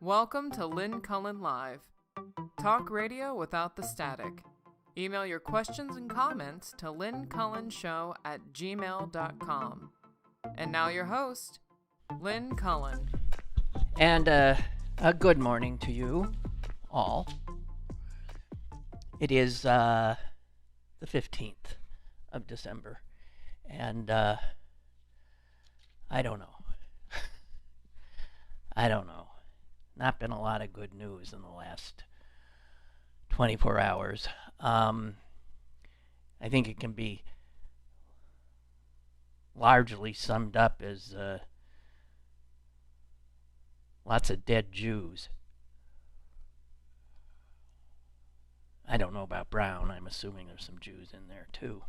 Welcome to Lynn Cullen Live. Talk radio without the static. Email your questions and comments to lynncullenshow@gmail.com. And now your host, Lynn Cullen. And a good morning to you all. It is the 15th of December, and I don't know. Not been a lot of good news in the last 24 hours. I think it can be largely summed up as lots of dead Jews. I don't know about Brown. I'm assuming there's some Jews in there too.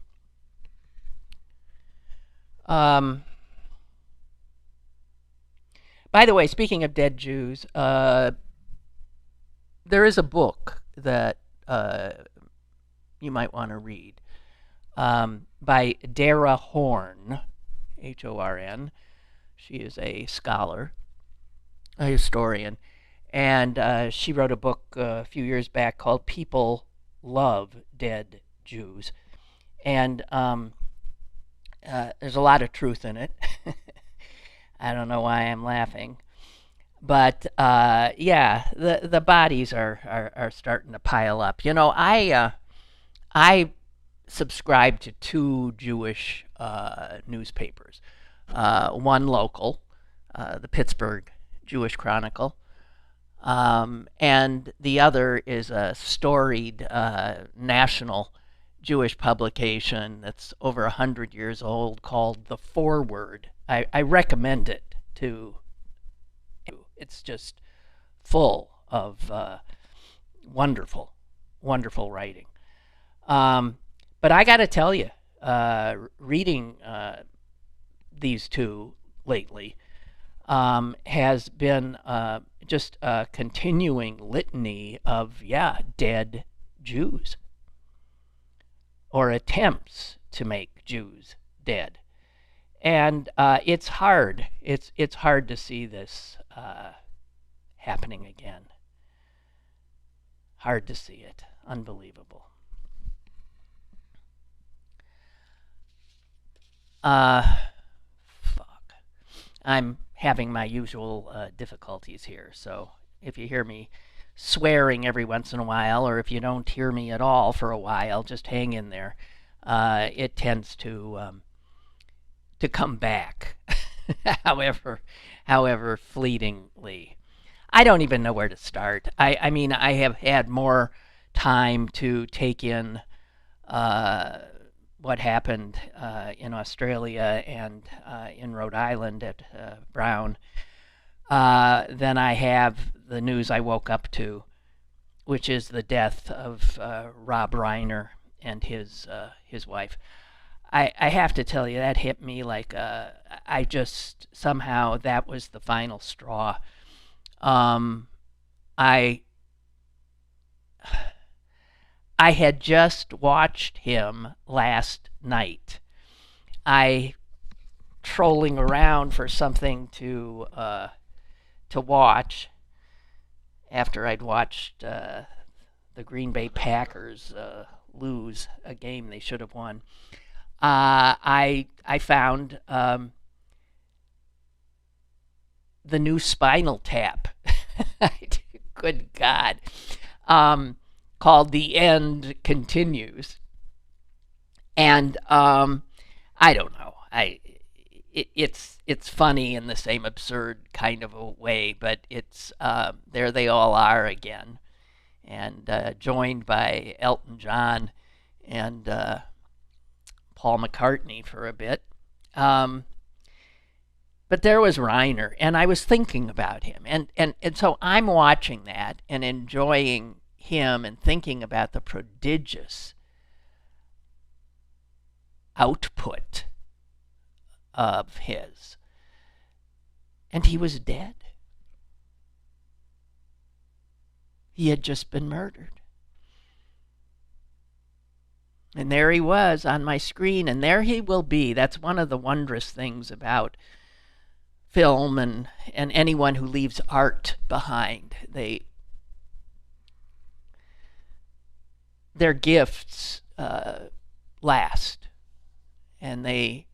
By the way, speaking of dead Jews, there is a book that you might want to read by Dara Horn, Horn. She is a scholar, a historian, and she wrote a book a few years back called People Love Dead Jews. And there's a lot of truth in it. I don't know why I'm laughing. But, the bodies are starting to pile up. You know, I subscribe to two Jewish newspapers. One local, the Pittsburgh Jewish Chronicle, and the other is a storied national Jewish publication that's over 100 years old called The Forward. I recommend it to. It's just full of wonderful writing. But I got to tell you, reading these two lately has been just a continuing litany of, dead Jews, or attempts to make Jews dead. And it's hard. It's hard to see this happening again. Hard to see it. Unbelievable. I'm having my usual difficulties here, so if you hear me swearing every once in a while, or if you don't hear me at all for a while, just hang in there. It tends to come back, however fleetingly. I don't even know where to start. I mean, I have had more time to take in what happened in Australia and in Rhode Island at Brown than I have the news I woke up to, which is the death of Rob Reiner and his wife. I have to tell you, that hit me like I just somehow that was the final straw. I had just watched him last night. I trolling around for something to watch after I'd watched the Green Bay Packers lose a game they should have won. I found the new Spinal Tap. Good God. Called The End Continues. And I don't know. It's funny in the same absurd kind of a way, but it's there they all are again, and joined by Elton John and Paul McCartney for a bit. But there was Reiner, and I was thinking about him. And so I'm watching that and enjoying him and thinking about the prodigious output of his. And he was dead. He had just been murdered. And there he was on my screen, and there he will be. That's one of the wondrous things about film and anyone who leaves art behind. Their gifts last, and they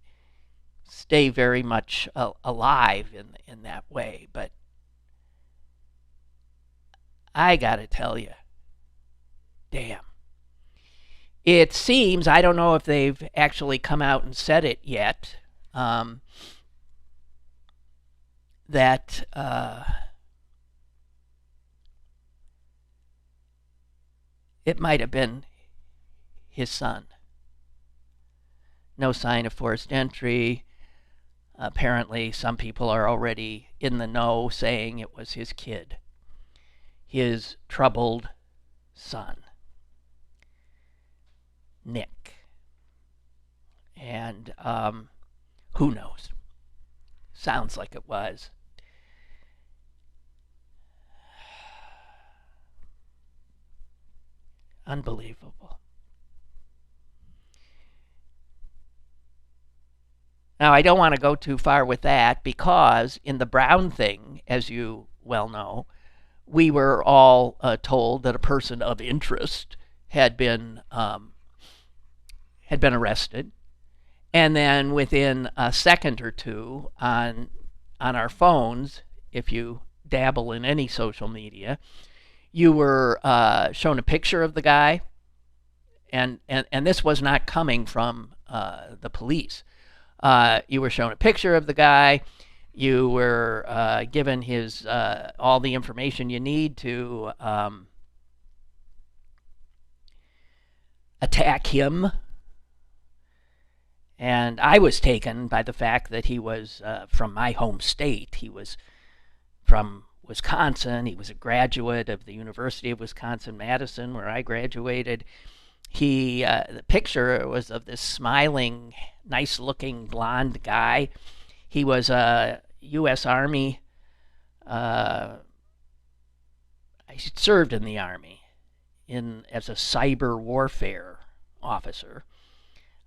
stay very much alive in that way. But I gotta tell you, damn. It seems, I don't know if they've actually come out and said it yet, that it might have been his son. No sign of forced entry. Apparently, some people are already in the know saying it was his kid, his troubled son, Nick. And who knows? Sounds like it was. Unbelievable. Now, I don't want to go too far with that because in the Brown thing, as you well know, we were all told that a person of interest had been arrested, and then within a second or two on our phones, if you dabble in any social media, you were shown a picture of the guy, and this was not coming from the police. You were shown a picture of the guy. You were given his all the information you need to attack him. And I was taken by the fact that he was from my home state. He was from Wisconsin. He was a graduate of the University of Wisconsin-Madison, where I graduated. The picture was of this smiling, nice-looking blonde guy. He was a U.S. Army. He served in the Army as a cyber warfare officer.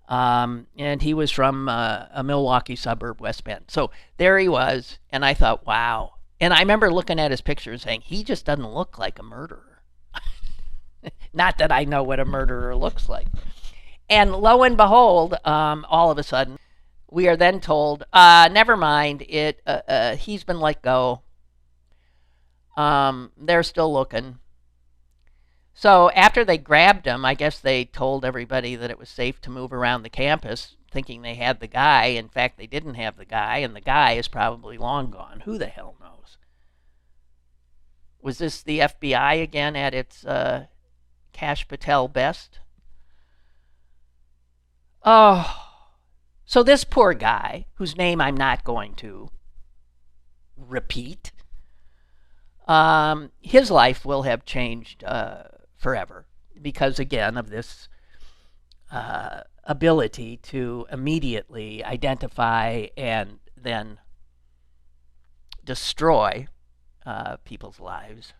And he was from a Milwaukee suburb, West Bend. So there he was, and I thought, wow. And I remember looking at his picture and saying, he just doesn't look like a murderer. Not that I know what a murderer looks like. And lo and behold, all of a sudden, we are then told, never mind, he's been let go. They're still looking. So after they grabbed him, I guess they told everybody that it was safe to move around the campus, thinking they had the guy. In fact, they didn't have the guy, and the guy is probably long gone. Who the hell knows? Was this the FBI again at its Kash Patel best? Oh, so this poor guy, whose name I'm not going to repeat, his life will have changed forever because, again, of this ability to immediately identify and then destroy people's lives.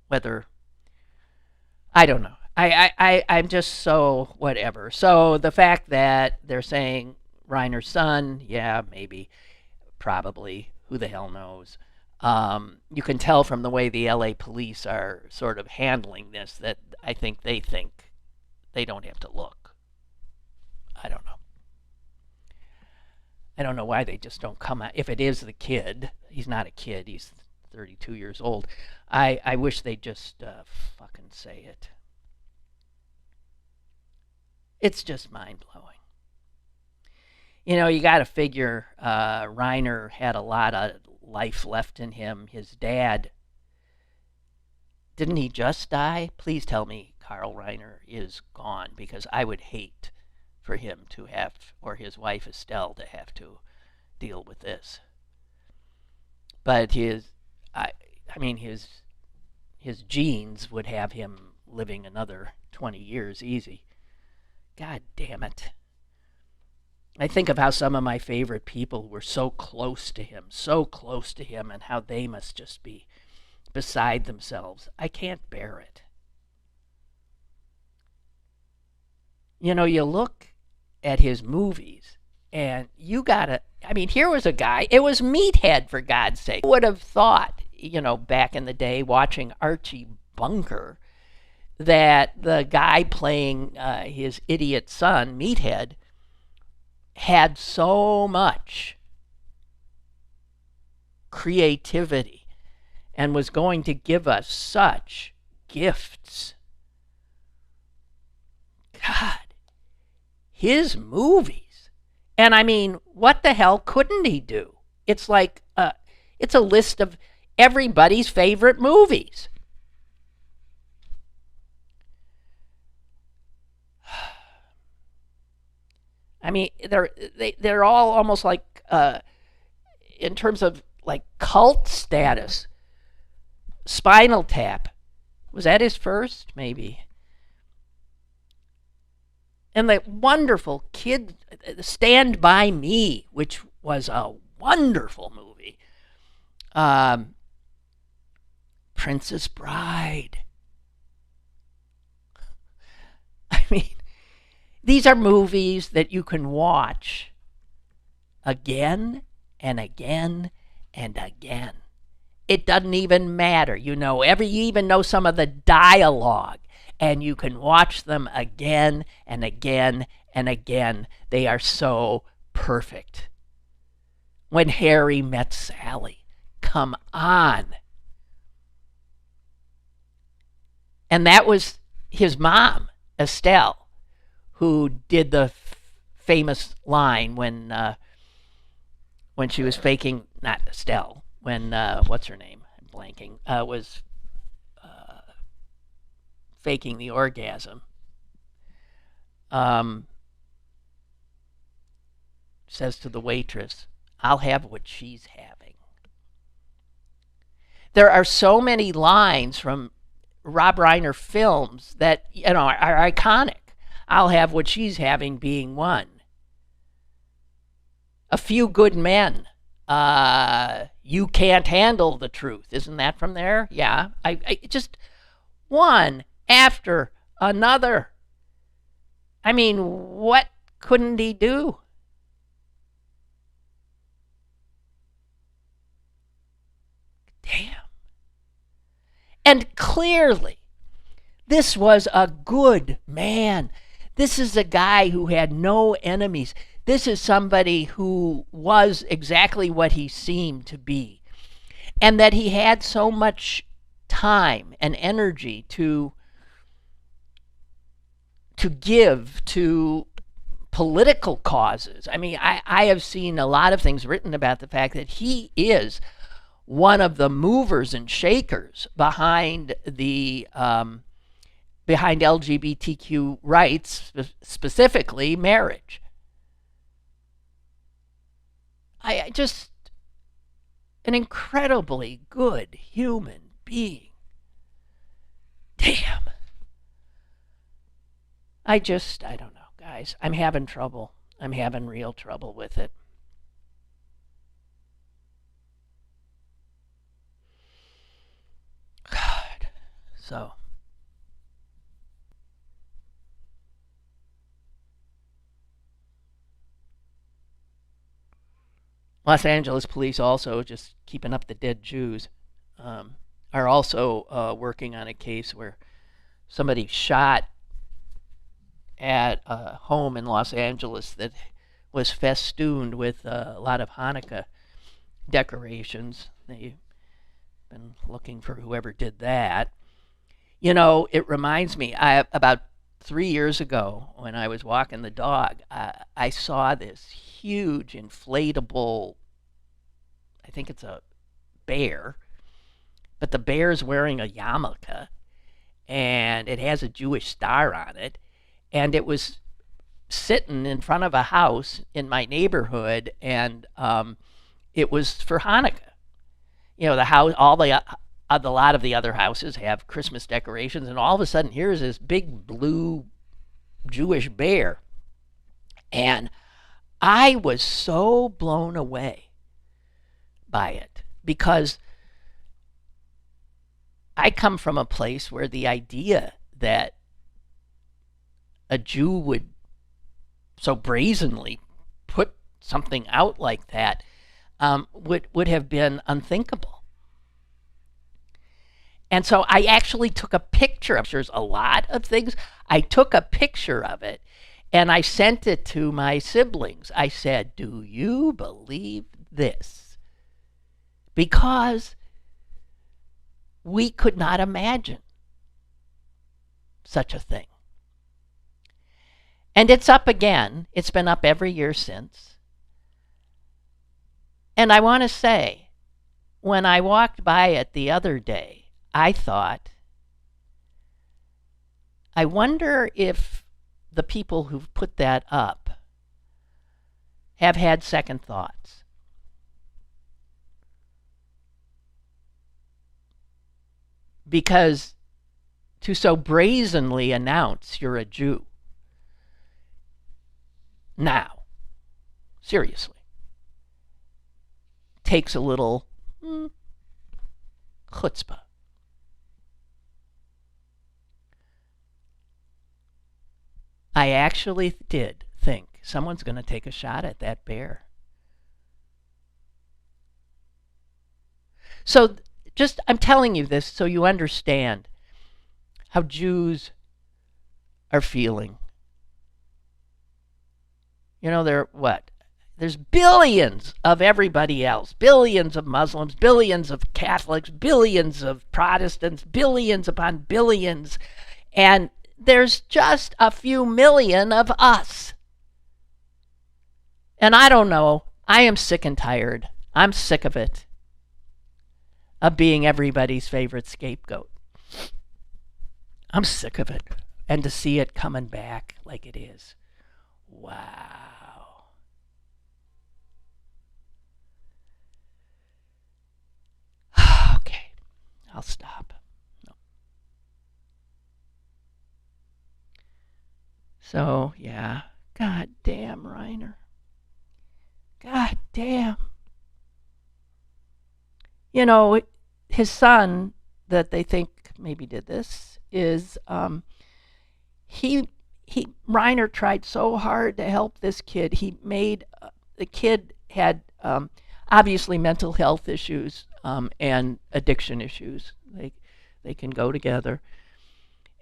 Whether, I don't know. I'm just so whatever. So the fact that they're saying Reiner's son, yeah, maybe, probably, who the hell knows. You can tell from the way the LA police are sort of handling this that I think they don't have to look. I don't know. I don't know why they just don't come out. If it is the kid, he's not a kid, he's 32 years old. I wish they'd just fucking say it. It's just mind-blowing. You know, you got to figure Reiner had a lot of life left in him. His dad, didn't he just die? Please tell me Carl Reiner is gone, because I would hate for him to have, or his wife Estelle to have to deal with this. But his genes would have him living another 20 years easy. God damn it. I think of how some of my favorite people were so close to him, and how they must just be beside themselves. I can't bear it. You know, you look at his movies. And you gotta, I mean, here was a guy, it was Meathead, for God's sake. Who would have thought, back in the day watching Archie Bunker, that the guy playing his idiot son, Meathead, had so much creativity and was going to give us such gifts. God, his movies. And I mean, what the hell couldn't he do? It's like, it's a list of everybody's favorite movies. I mean, they're all almost like, in terms of like cult status. Spinal Tap, was that his first? Maybe. And the wonderful kid, Stand By Me, which was a wonderful movie. Princess Bride. I mean, these are movies that you can watch again and again and again. It doesn't even matter. You even know some of the dialogue, and you can watch them again and again and again. They are so perfect. When Harry Met Sally. Come on. And that was his mom, Estelle, who did the famous line when she was faking, not Estelle, when, what's her name? I'm blanking. Was faking the orgasm. Says to the waitress, I'll have what she's having. There are so many lines from Rob Reiner films that, are iconic. I'll have what she's having being one. A Few Good Men. You Can't Handle the Truth. Isn't that from there? Yeah. I just one after another. I mean, what couldn't he do? Damn. And clearly, this was a good man. This is a guy who had no enemies. This is somebody who was exactly what he seemed to be. And that he had so much time and energy to give to political causes. I mean, I have seen a lot of things written about the fact that he is one of the movers and shakers behind the behind LGBTQ rights, specifically marriage. I just, an incredibly good human being. Damn. I don't know, guys. I'm having trouble. I'm having real trouble with it. God. So. Los Angeles police also, just keeping up the dead Jews, are also working on a case where somebody shot at a home in Los Angeles that was festooned with a lot of Hanukkah decorations. They've been looking for whoever did that. It reminds me, about 3 years ago when I was walking the dog, I saw this huge inflatable, I think it's a bear, but the bear's wearing a yarmulke, and it has a Jewish star on it, and it was sitting in front of a house in my neighborhood, and it was for Hanukkah. The house, a lot of the other houses have Christmas decorations, and all of a sudden here's this big blue Jewish bear. And I was so blown away by it, because I come from a place where the idea that a Jew would so brazenly put something out like that would have been unthinkable. And so I actually took a picture of it. There's a lot of things. I took a picture of it and I sent it to my siblings. I said, "Do you believe this?" Because we could not imagine such a thing. And it's up again. It's been up every year since. And I want to say, when I walked by it the other day, I thought, I wonder if the people who've put that up have had second thoughts. Because to so brazenly announce you're a Jew, now, seriously, takes a little chutzpah. I actually did think someone's going to take a shot at that bear. So just, I'm telling you this so you understand how Jews are feeling. You know, there's billions of everybody else, billions of Muslims, billions of Catholics, billions of Protestants, billions upon billions, and there's just a few million of us. And I don't know, I am sick and tired. I'm sick of it, of being everybody's favorite scapegoat. I'm sick of it. And to see it coming back like it is. Wow. Okay, I'll stop. No. So, yeah. God damn, Reiner. God damn. You know, his son that they think maybe did this is Reiner tried so hard to help this kid. He made the kid had obviously mental health issues and addiction issues. They can go together.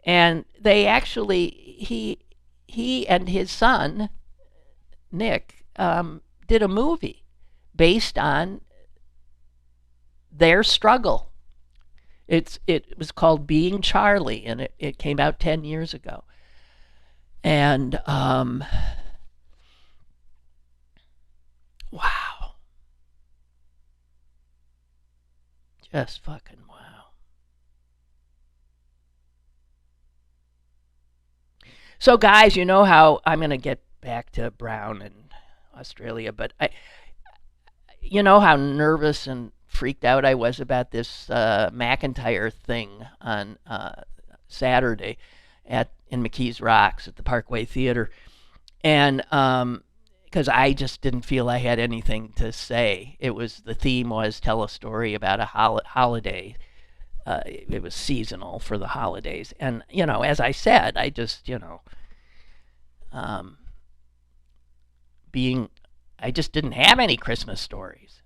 And they actually he and his son Nick did a movie based on their struggle. It was called Being Charlie, and it came out 10 years ago. And wow. Just fucking wow. So guys, you know how I'm going to get back to Brown and Australia, but you know how nervous and freaked out I was about this McIntyre thing on Saturday in McKees Rocks at the Parkway Theater, and because I just didn't feel I had anything to say. The theme was tell a story about a holiday. It was seasonal for the holidays, and you know, as I said, I just I just didn't have any Christmas stories.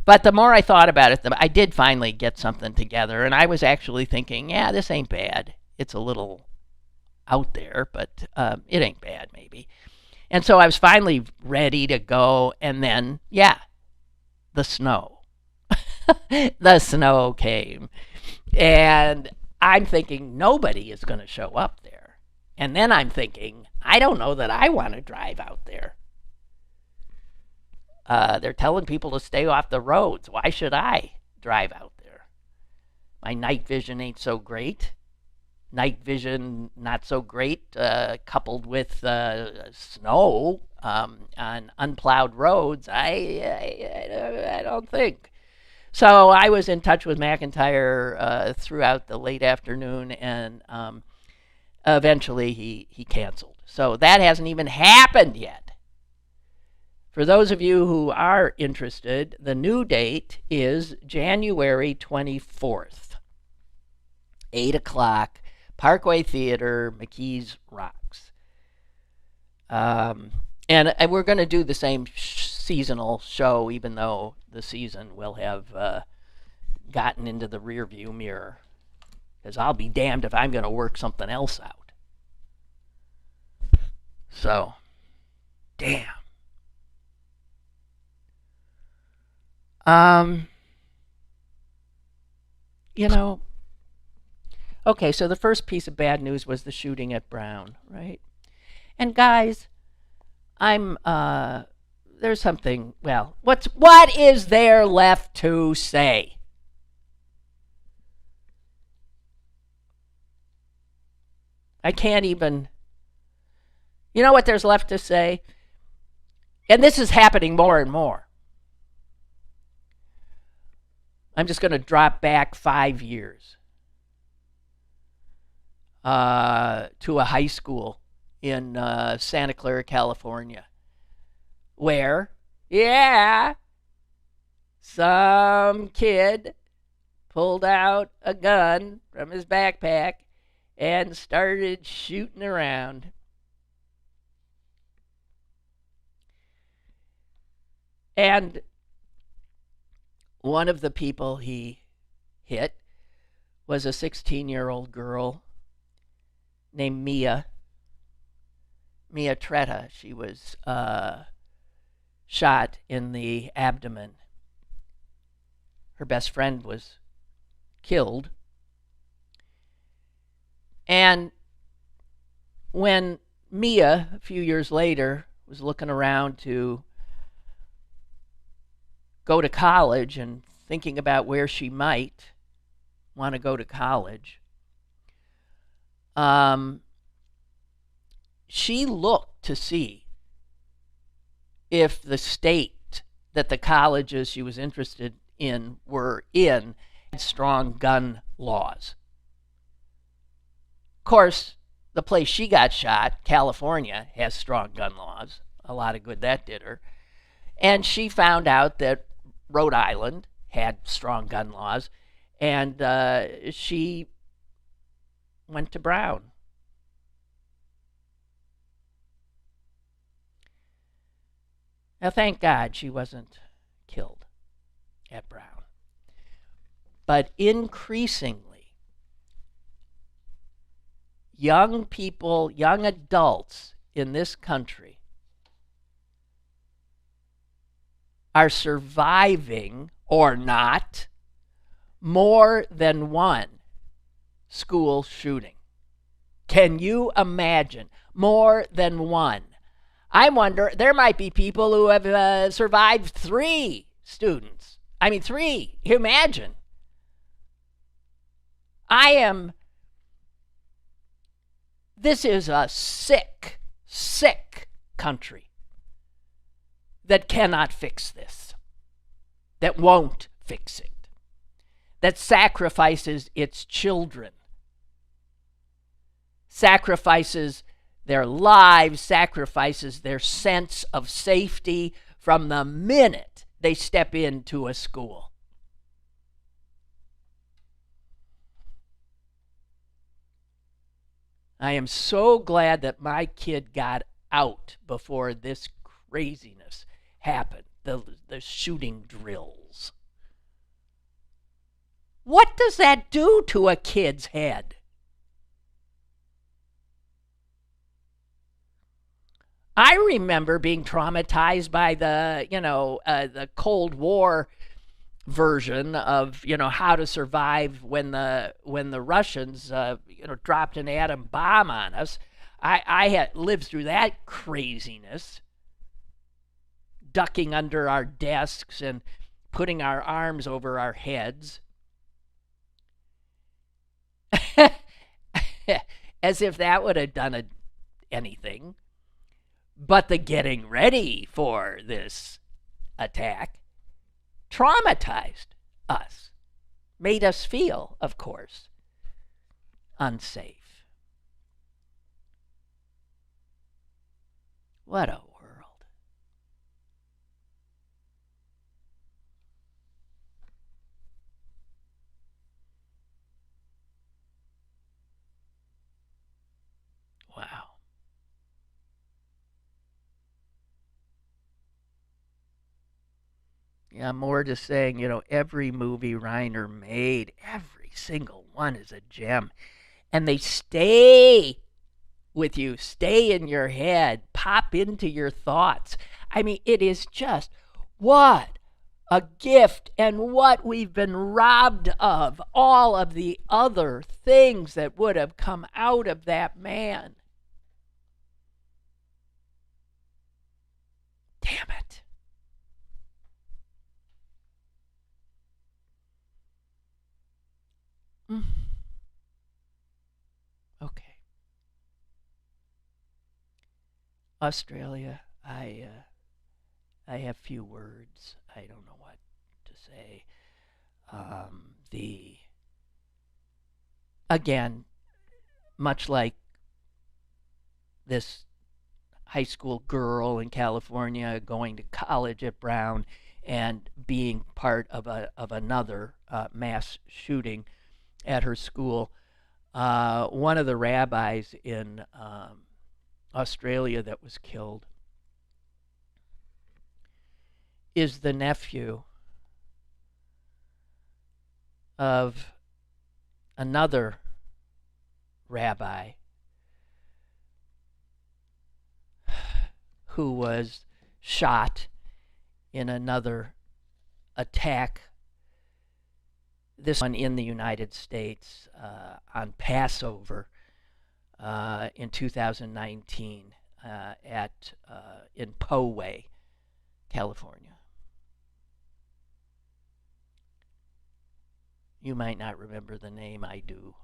But the more I thought about it, I did finally get something together, and I was actually thinking, yeah, this ain't bad. It's a little out there, but it ain't bad, maybe. And so I was finally ready to go, and then, yeah, the snow. The snow came. And I'm thinking, nobody is going to show up there. And then I'm thinking, I don't know that I want to drive out there. They're telling people to stay off the roads. Why should I drive out there? My night vision ain't so great. Night vision not so great, coupled with snow on unplowed roads. I don't think. So I was in touch with McIntyre throughout the late afternoon, and eventually he canceled. So that hasn't even happened yet. For those of you who are interested, the new date is January 24th, 8 o'clock, Parkway Theater, McKees Rocks. And we're going to do the same seasonal show, even though the season will have gotten into the rearview mirror. Because I'll be damned if I'm going to work something else out. So, damn. You know, okay, so the first piece of bad news was the shooting at Brown, right? And guys, there's something, well, what is there left to say? I can't even, you know what there's left to say? And this is happening more and more. I'm just going to drop back 5 years to a high school in Santa Clara, California, where, yeah, some kid pulled out a gun from his backpack and started shooting around. And one of the people he hit was a 16-year-old girl named Mia Tretta. She was shot in the abdomen. Her best friend was killed. And when Mia, a few years later, was looking around to go to college and thinking about where she might want to go to college, she looked to see if the state that the colleges she was interested in were in had strong gun laws. Of course, the place she got shot, California, has strong gun laws. A lot of good that did her. And she found out that Rhode Island had strong gun laws, and she went to Brown. Now, thank God she wasn't killed at Brown. But increasingly, young people, young adults in this country are surviving or not more than one school shooting. Can you imagine? More than one. I wonder, there might be people who have survived 3 students. I mean, 3. Imagine. This is a sick, sick country that cannot fix this, that won't fix it, that sacrifices its children, sacrifices their lives, sacrifices their sense of safety from the minute they step into a school. I am so glad that my kid got out before this craziness happened, the shooting drills. What does that do to a kid's head? I remember being traumatized by the Cold War version of how to survive when the Russians dropped an atom bomb on us. I had lived through that craziness, ducking under our desks and putting our arms over our heads, as if that would have done anything. But the getting ready for this attack traumatized us, made us feel, of course, unsafe. What a world. Wow. Yeah, more just saying, every movie Reiner made, every single one is a gem. And they stay with you, stay in your head, pop into your thoughts. I mean, it is just what a gift, and what we've been robbed of, all of the other things that would have come out of that man. Damn it. Okay. Australia, I have few words. I don't know what to say. The Again, much like this high school girl in California going to college at Brown and being part of another mass shooting at her school. One of the rabbis in Australia that was killed is the nephew of another rabbi who was shot in another attack, this one in the United States on Passover in 2019 in Poway, California. You might not remember the name, I do.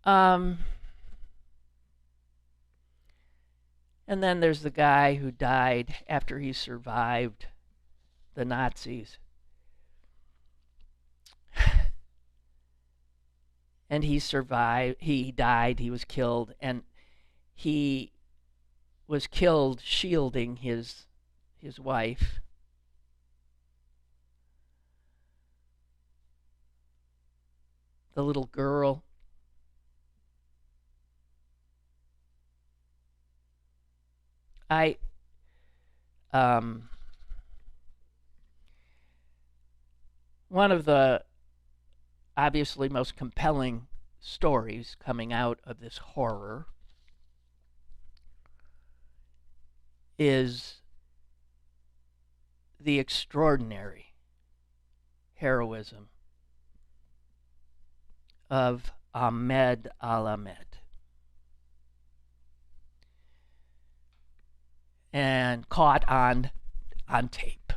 And then there's the guy who died after he survived the Nazis. And he survived, he died, he was killed, and he was killed shielding his wife. The little girl. One of the obviously most compelling stories coming out of this horror is the extraordinary heroism of Ahmed Al-Ahmed. And caught on tape.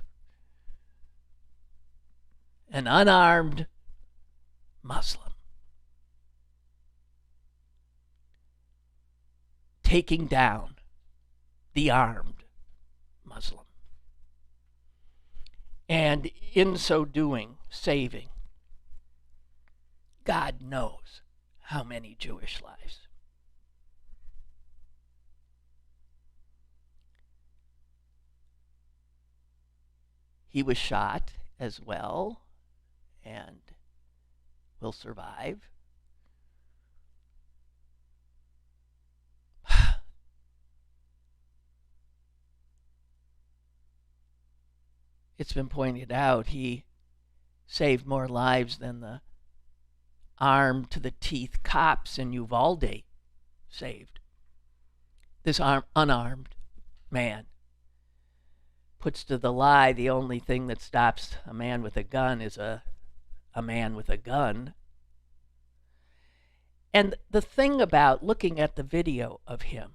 An unarmed Muslim taking down the armed Muslim. And in so doing, saving God knows how many Jewish lives. He was shot as well and will survive. It's been pointed out he saved more lives than the armed to the teeth cops in Uvalde saved. This unarmed man puts to the lie the only thing that stops a man with a gun is a man with a gun. And the thing about looking at the video of him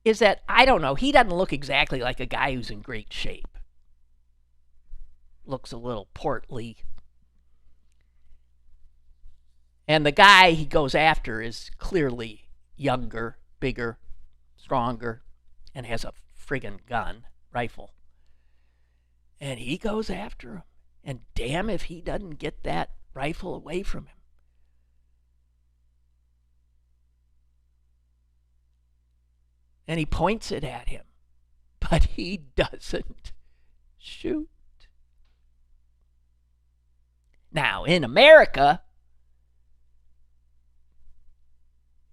is that, I don't know, he doesn't look exactly like a guy who's in great shape. Looks a little portly. And the guy he goes after is clearly younger, bigger, stronger, and has a friggin' gun, rifle. And he goes after him. And damn if he doesn't get that rifle away from him. And he points it at him. But he doesn't shoot. Now, in America,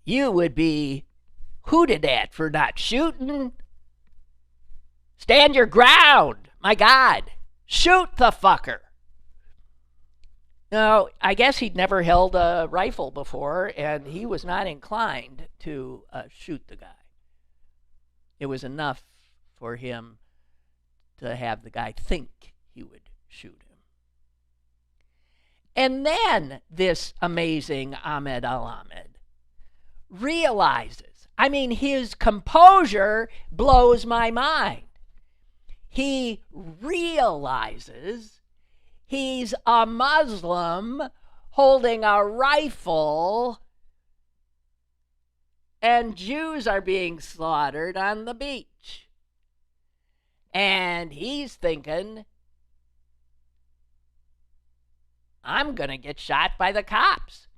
you would be hooted at for not shooting. Stand your ground. My God. Shoot the fucker. Now, I guess he'd never held a rifle before, and he was not inclined to shoot the guy. It was enough for him to have the guy think he would shoot him. And then this amazing Ahmed Al-Ahmed realizes, I mean, his composure blows my mind. He realizes he's a Muslim holding a rifle and Jews are being slaughtered on the beach. And he's thinking, I'm going to get shot by the cops.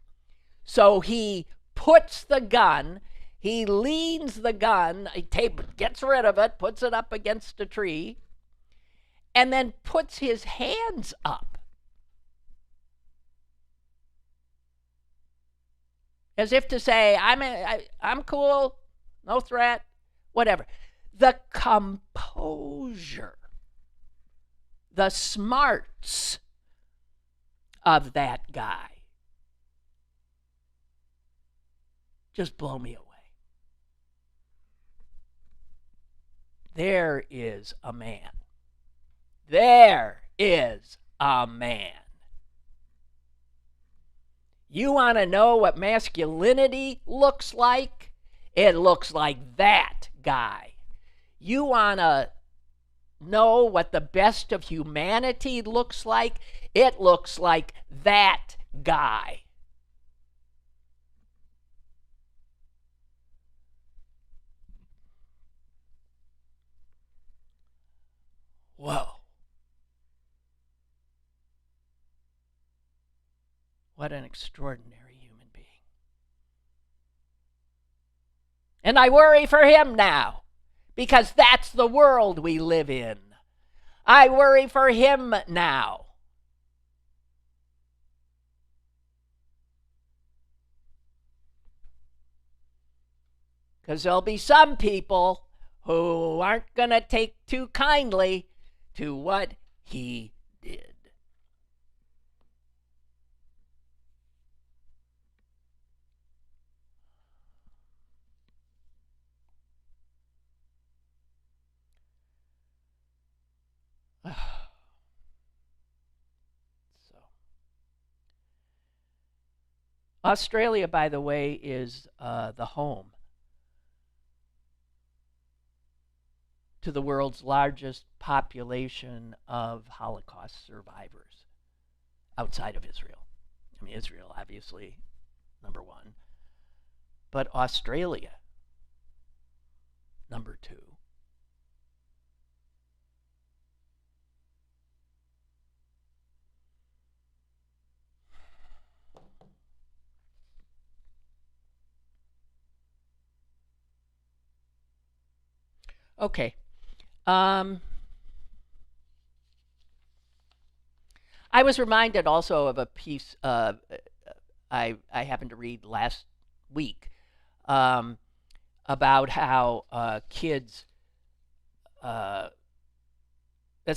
So he puts the gun, he leans the gun, he gets rid of it, puts it up against a tree, and then puts his hands up. As if to say, I'm cool, no threat, whatever. The composure, the smarts of that guy just blow me away. There is a man. There is a man. You want to know what masculinity looks like? It looks like that guy. You want to know what the best of humanity looks like? It looks like that guy. Whoa. What an extraordinary human being. And I worry for him now, because that's the world we live in. I worry for him now. Because there'll be some people who aren't going to take too kindly to what he did. Australia, by the way, is the home to the world's largest population of Holocaust survivors outside of Israel. I mean, Israel, obviously, number one. But Australia, number two. Okay. I was reminded also of a piece I happened to read last week about how kids. That's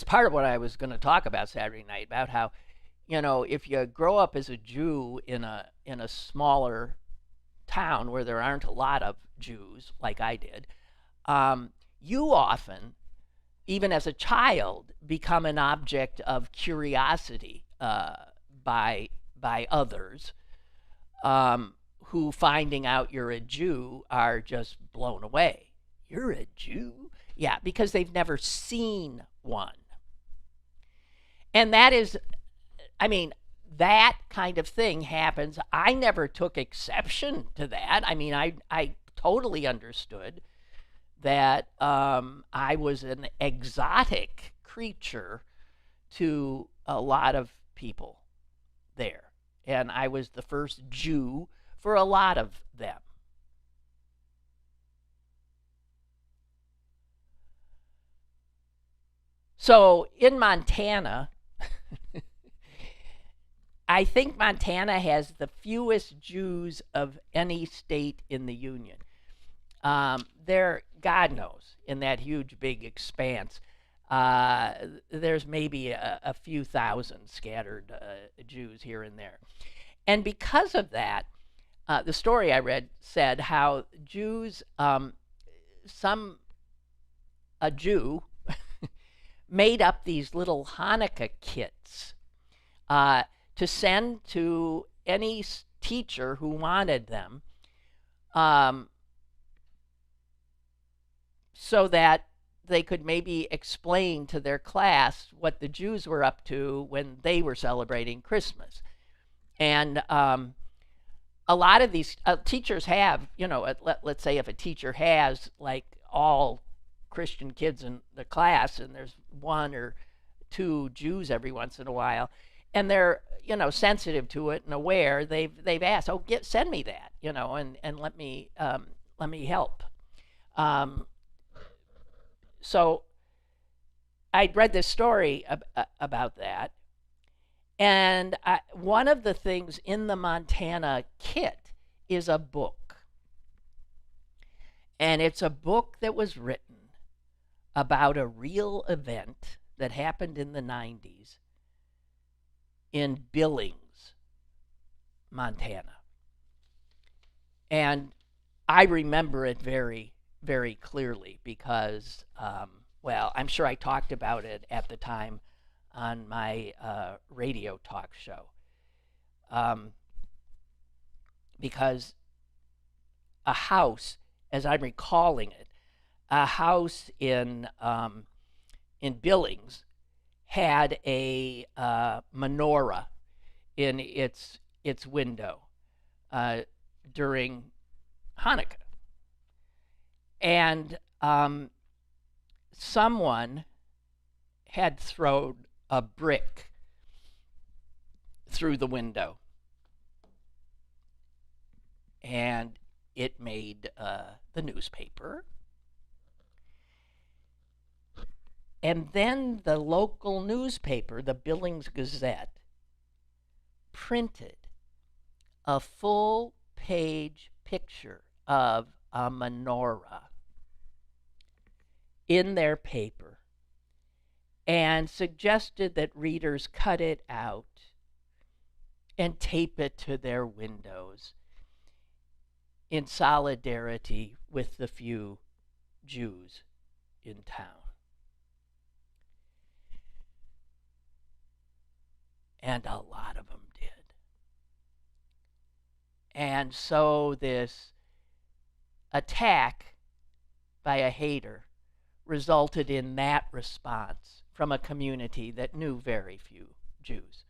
part of what I was going to talk about Saturday night, about how, if you grow up as a Jew in a smaller town where there aren't a lot of Jews, like I did, you often, even as a child, become an object of curiosity by others who, finding out you're a Jew, are just blown away. You're a Jew? Yeah, because they've never seen one. And that is, that kind of thing happens. I never took exception to that. I totally understood that I was an exotic creature to a lot of people there. And I was the first Jew for a lot of them. So in Montana, I think Montana has the fewest Jews of any state in the Union. There, God knows, in that huge, big expanse, there's maybe a few thousand scattered Jews here and there. And because of that, the story I read said how Jews, a Jew, made up these little Hanukkah kits to send to any teacher who wanted them, so that they could maybe explain to their class what the Jews were up to when they were celebrating Christmas. And a lot of these teachers have, let's say if a teacher has like all Christian kids in the class and there's one or two Jews every once in a while, and they're sensitive to it and aware, they've asked, send me that, and let me help. So I'd read this story about that, and one of the things in the Montana kit is a book, and it's a book that was written about a real event that happened in the 90s in Billings, Montana. And I remember it very, very clearly because, I'm sure I talked about it at the time on my radio talk show. Because a house, as I'm recalling it, a house in Billings had a menorah in its window during Hanukkah, and someone had thrown a brick through the window, and it made the newspaper. And then the local newspaper, the Billings Gazette, printed a full-page picture of a menorah in their paper and suggested that readers cut it out and tape it to their windows in solidarity with the few Jews in town. And a lot of them did. And so this attack by a hater resulted in that response from a community that knew very few Jews.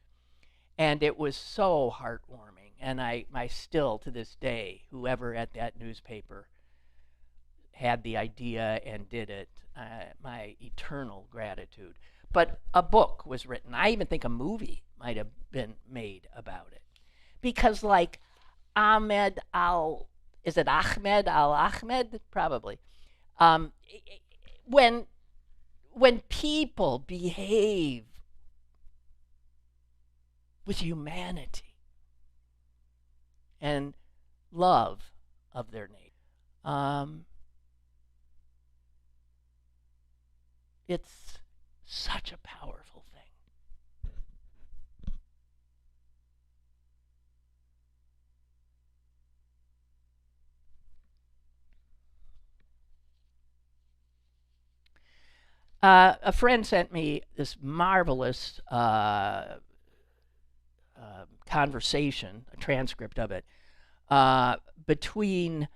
And it was so heartwarming. And I still, to this day, whoever at that newspaper had the idea and did it, my eternal gratitude. But a book was written. I even think a movie might have been made about it. Because like Ahmed Al Ahmed? Probably. When people behave with humanity and love of their neighbor, it's such a powerful thing. A friend sent me this marvelous conversation, a transcript of it, between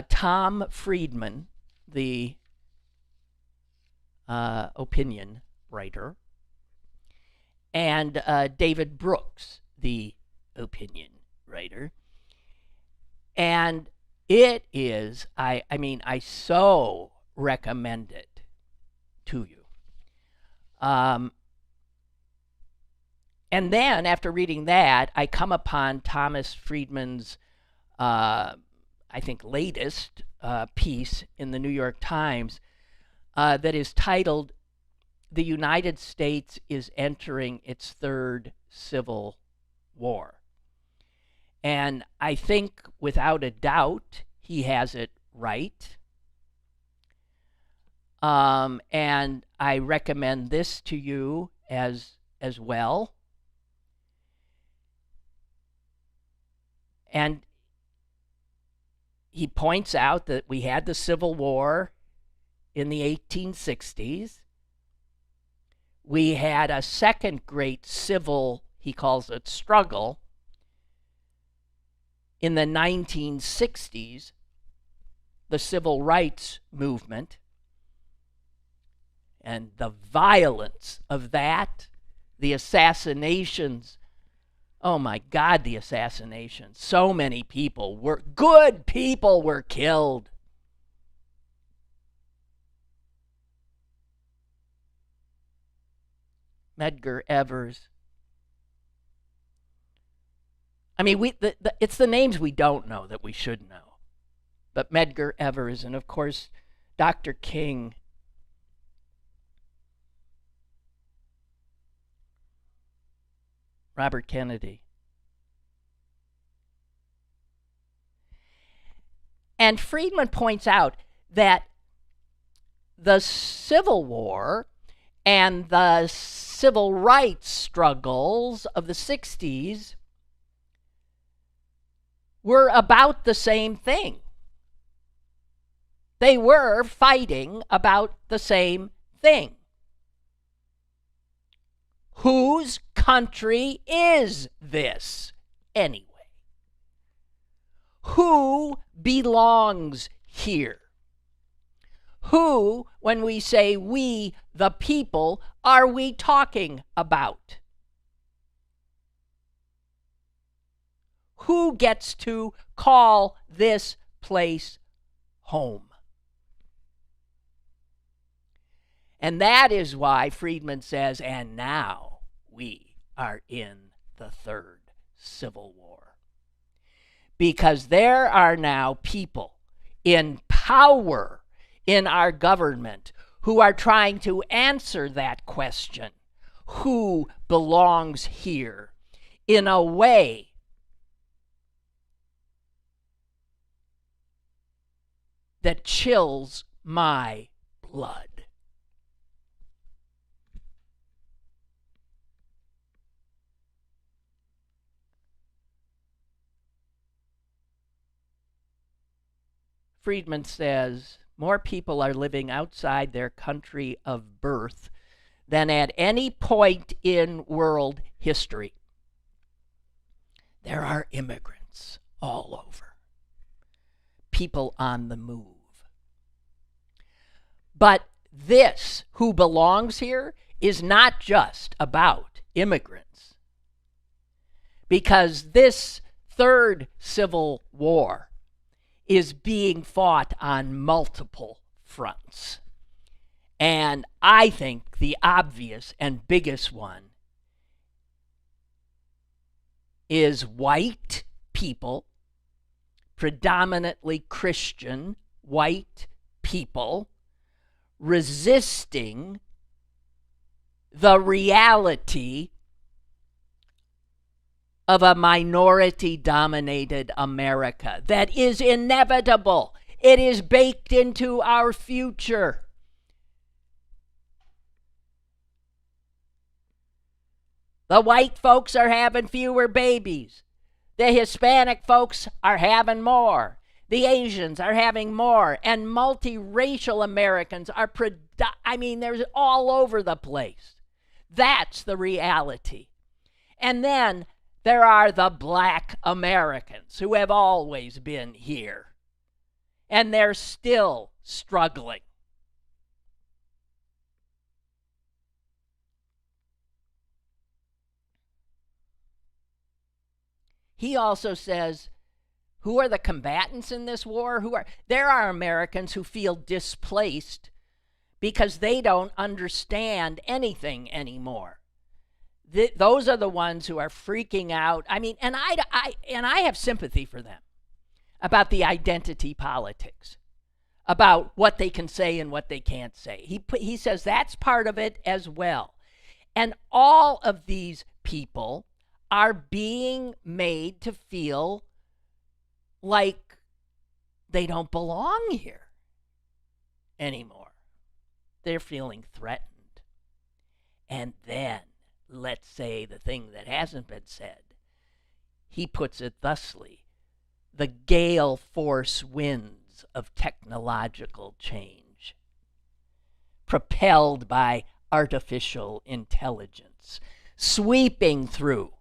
Tom Friedman, the opinion writer, and David Brooks, the opinion writer. And it is, I so recommend it to you. And then after reading that, I come upon Thomas Friedman's, I think, latest piece in the New York Times that is titled, "The United States is Entering Its Third Civil War. And I think without a doubt he has it right. And I recommend this to you as well. And he points out that we had the Civil War in the 1860s. We had a second great civil, he calls it, struggle in the 1960s, the civil rights movement, and the violence of that, the assassinations. Oh my God, the assassinations. So many good people were killed. Medgar Evers. I mean, it's the names we don't know that we should know. But Medgar Evers, and of course, Dr. King. Robert Kennedy. And Friedman points out that the Civil War and the civil rights struggles of the 60s were about the same thing. They were fighting about the same thing. Whose country is this anyway? Who belongs here? Who, when we say we, the people, are we talking about? Who gets to call this place home? And that is why Friedman says, and now we are in the third Civil War. Because there are now people in power in our government who are trying to answer that question, who belongs here, in a way that chills my blood. Friedman says, more people are living outside their country of birth than at any point in world history. There are immigrants all over, people on the move. But this, who belongs here, is not just about immigrants. Because this third Civil War is being fought on multiple fronts. And I think the obvious and biggest one is white people, predominantly Christian white people, resisting the reality of a minority-dominated America that is inevitable. It is baked into our future. The white folks are having fewer babies. The Hispanic folks are having more. The Asians are having more. And multiracial Americans are, they're all over the place. That's the reality. And then there are the black Americans who have always been here. And they're still struggling. He also says, who are the combatants in this war? There are Americans who feel displaced because they don't understand anything anymore. Those are the ones who are freaking out. And I have sympathy for them about the identity politics, about what they can say and what they can't say. He says that's part of it as well. And all of these people are being made to feel like they don't belong here anymore. They're feeling threatened. And then, let's say the thing that hasn't been said, he puts it thusly: the gale force winds of technological change, propelled by artificial intelligence, sweeping through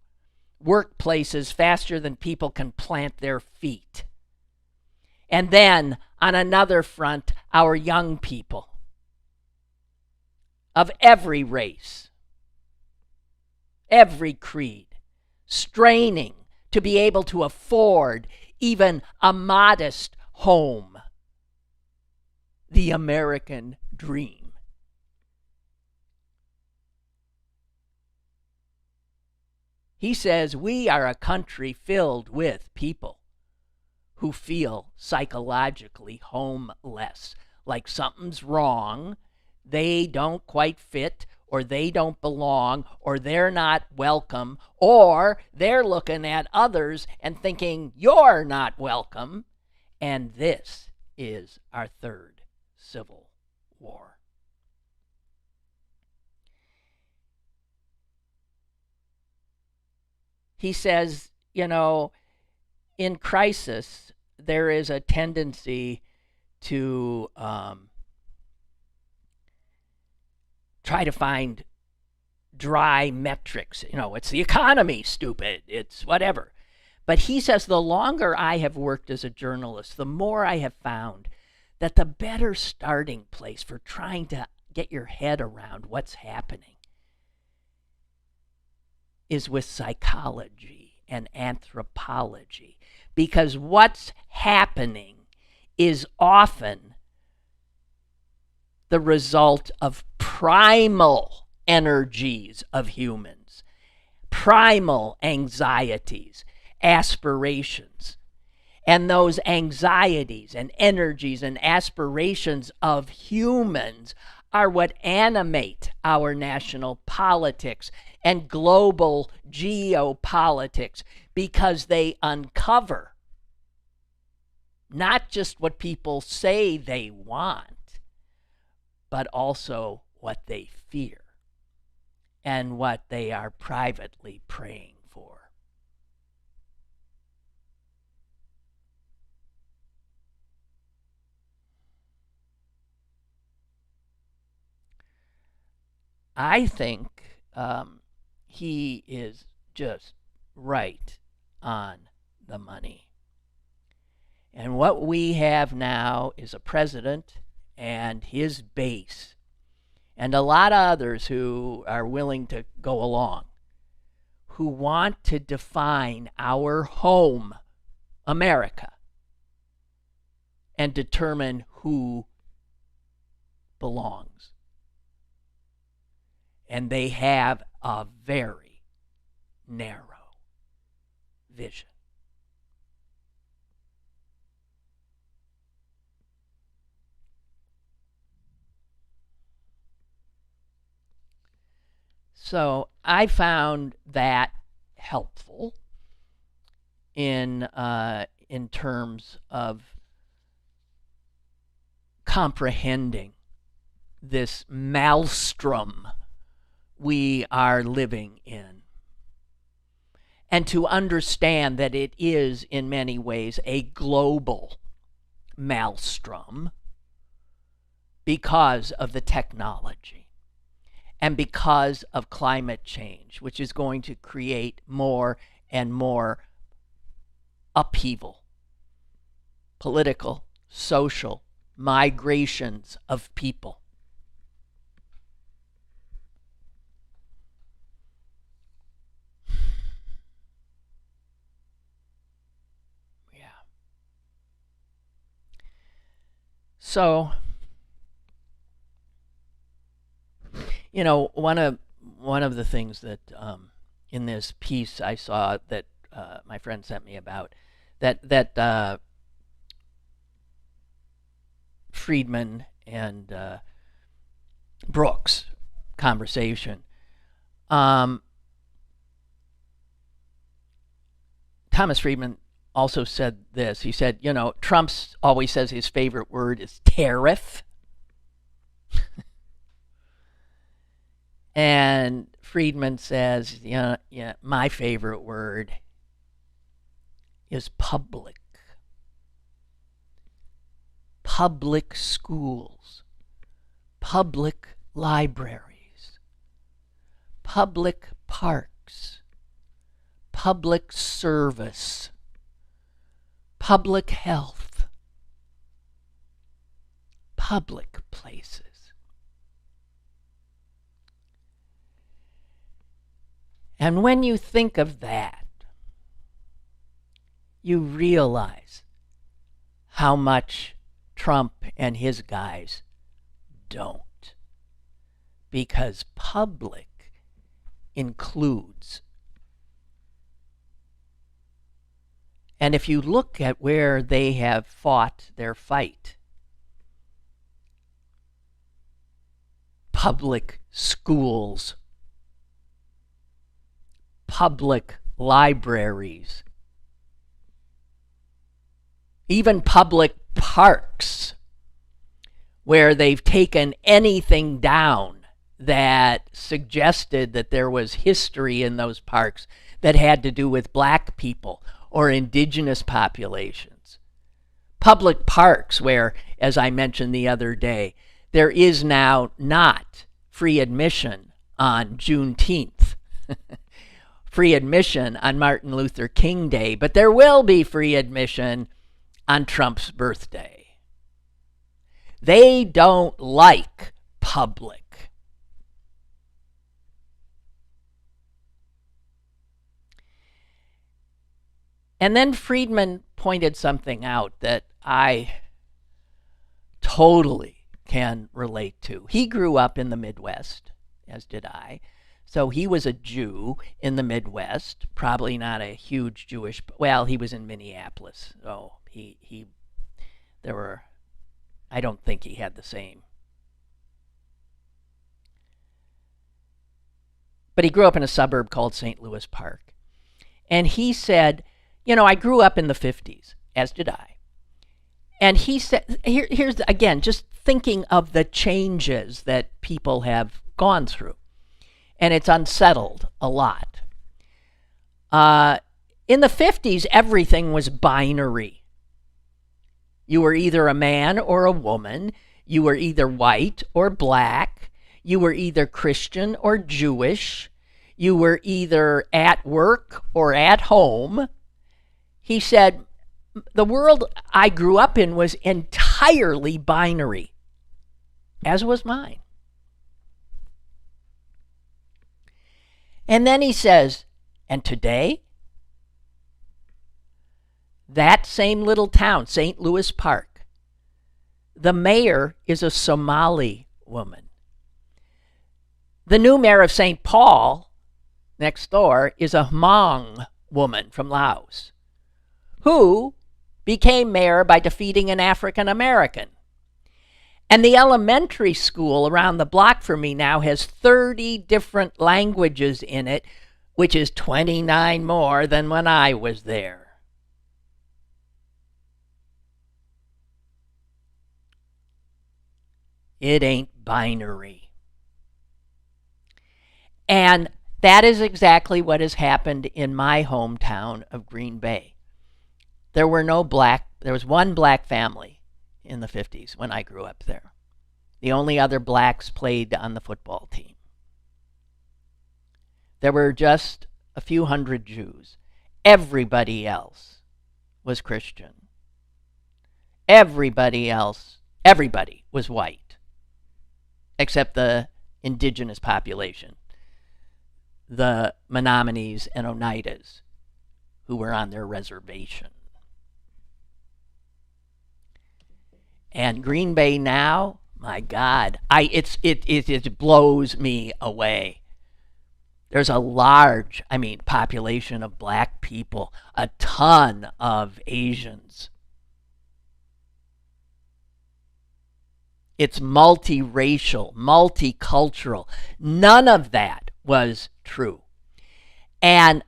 workplaces faster than people can plant their feet. And then, on another front, our young people of every race, every creed, straining to be able to afford even a modest home. The American dream. He says we are a country filled with people who feel psychologically homeless, like something's wrong, they don't quite fit, or they don't belong, or they're not welcome, or they're looking at others and thinking you're not welcome. And this is our third civil war. He says, in crisis, there is a tendency to try to find dry metrics. It's the economy, stupid. It's whatever. But he says the longer I have worked as a journalist, the more I have found that the better starting place for trying to get your head around what's happening is with psychology and anthropology. Because what's happening is often the result of primal energies of humans, primal anxieties, aspirations. And those anxieties and energies and aspirations of humans are what animate our national politics and global geopolitics, because they uncover not just what people say they want, but also what they fear and what they are privately praying for. I think he is just right on the money. And what we have now is a president and his base, and a lot of others who are willing to go along, who want to define our home, America, and determine who belongs. And they have a very narrow vision. So I found that helpful in terms of comprehending this maelstrom we are living in, and to understand that it is in many ways a global maelstrom because of the technology and because of climate change, which is going to create more and more upheaval, political, social, migrations of people. So, one of the things that in this piece I saw that my friend sent me about that Friedman and Brooks conversation Thomas Friedman also said this. He said, Trump always says his favorite word is tariff. And Friedman says, my favorite word is public. Public schools, public libraries, public parks, public service, public health, public places. And when you think of that, you realize how much Trump and his guys don't. Because public includes. And if you look at where they have fought their fight, public schools, public libraries, even public parks, where they've taken anything down that suggested that there was history in those parks that had to do with black people or indigenous populations. Public parks where, as I mentioned the other day, there is now not free admission on Juneteenth, free admission on Martin Luther King Day, but there will be free admission on Trump's birthday. They don't like public. And then Friedman pointed something out that I totally can relate to. He grew up in the Midwest, as did I. So he was a Jew in the Midwest, probably not a huge Jewish, well, he was in Minneapolis. So I don't think he had the same. But he grew up in a suburb called St. Louis Park. And he said, I grew up in the 50s, as did I. And he said, here's, again, just thinking of the changes that people have gone through. And it's unsettled a lot. In the 50s, everything was binary. You were either a man or a woman. You were either white or black. You were either Christian or Jewish. You were either at work or at home. He said, the world I grew up in was entirely binary, as was mine. And then he says, and today, that same little town, St. Louis Park, the mayor is a Somali woman. The new mayor of St. Paul, next door, is a Hmong woman from Laos, who became mayor by defeating an African American. And the elementary school around the block from me now has 30 different languages in it, which is 29 more than when I was there. It ain't binary. And that is exactly what has happened in my hometown of Green Bay. There was one black family in the 50s when I grew up there. The only other blacks played on the football team. There were just a few hundred Jews. Everybody else was Christian. Everybody was white, except the indigenous population, the Menominees and Oneidas, who were on their reservation. And Green Bay now, my God, it blows me away. There's a large, population of black people, a ton of Asians. It's multiracial, multicultural. None of that was true. And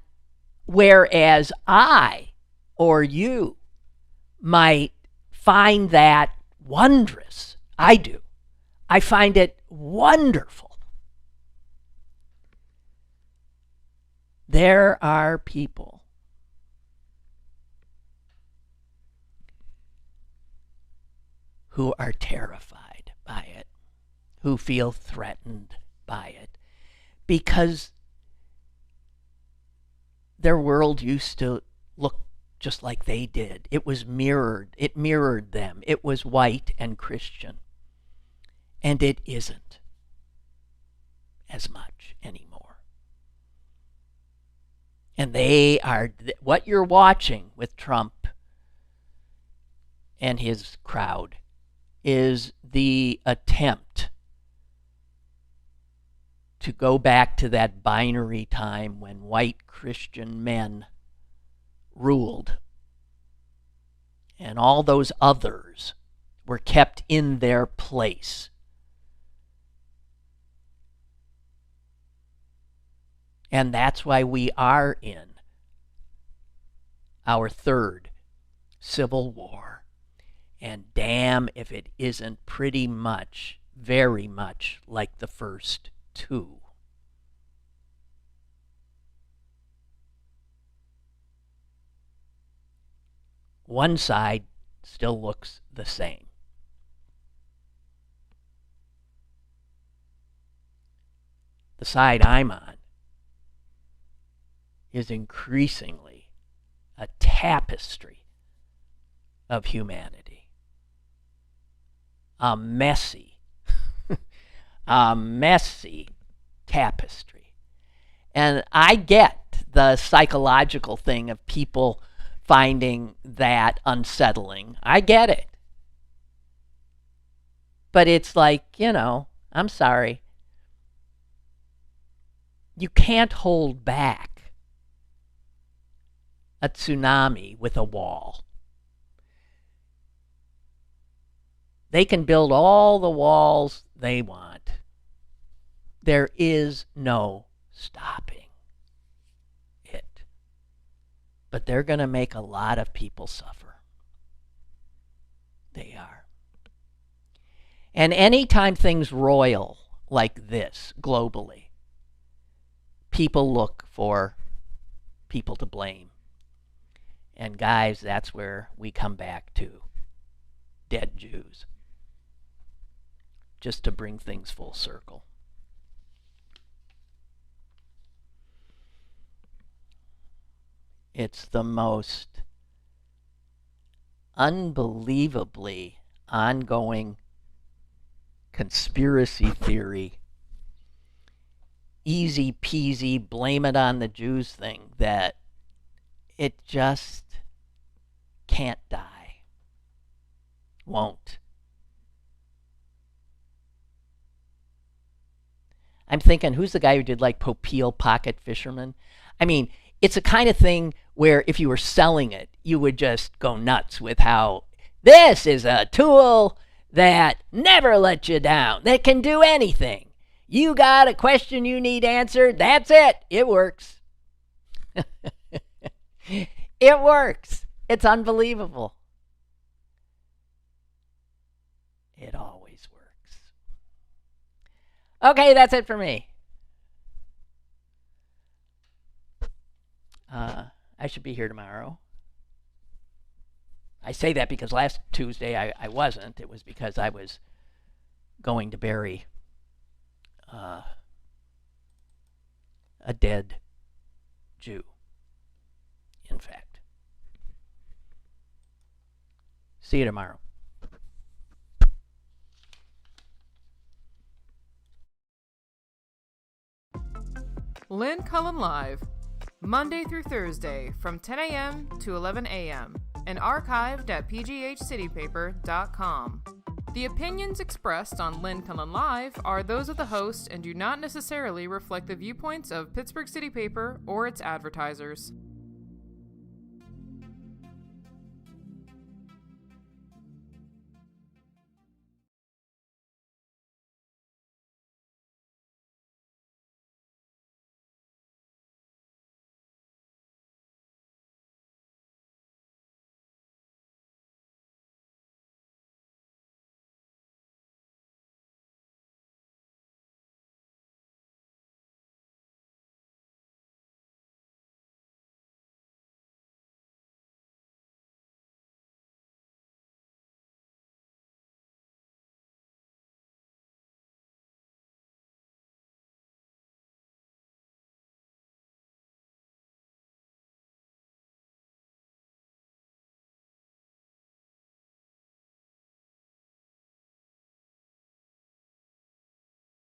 Whereas I or you might find that wondrous. I do. I find it wonderful. There are people who are terrified by it, who feel threatened by it, because their world used to look just like they did. It was mirrored. It mirrored them. It was white and Christian. And it isn't as much anymore. And they are, what you're watching with Trump and his crowd is the attempt to go back to that binary time when white Christian men ruled and all those others were kept in their place. And that's why we are in our third civil war. And damn if it isn't pretty much, very much like the first two. One side still looks the same. The side I'm on is increasingly a tapestry of humanity. A messy tapestry. And I get the psychological thing of people finding that unsettling. I get it. But it's like, I'm sorry. You can't hold back a tsunami with a wall. They can build all the walls they want. There is no stopping it. But they're going to make a lot of people suffer. They are. And anytime things roil like this globally, people look for people to blame. And guys, that's where we come back to dead Jews. Just to bring things full circle. It's the most unbelievably ongoing conspiracy theory, easy peasy, blame it on the Jews thing that it just can't die. Won't. I'm thinking, who's the guy who did like Popeil Pocket Fisherman? I mean, it's a kind of thing where if you were selling it, you would just go nuts with how this is a tool that never lets you down, that can do anything. You got a question you need answered, that's it. It works. It works. It's unbelievable. It always works. Okay, that's it for me. I should be here tomorrow. I say that because last Tuesday I wasn't. It was because I was going to bury a dead Jew, in fact. See you tomorrow. Lynn Cullen Live, Monday through Thursday from 10 a.m. to 11 a.m. and archived at pghcitypaper.com. The opinions expressed on Lynn Cullen Live are those of the host and do not necessarily reflect the viewpoints of Pittsburgh City Paper or its advertisers.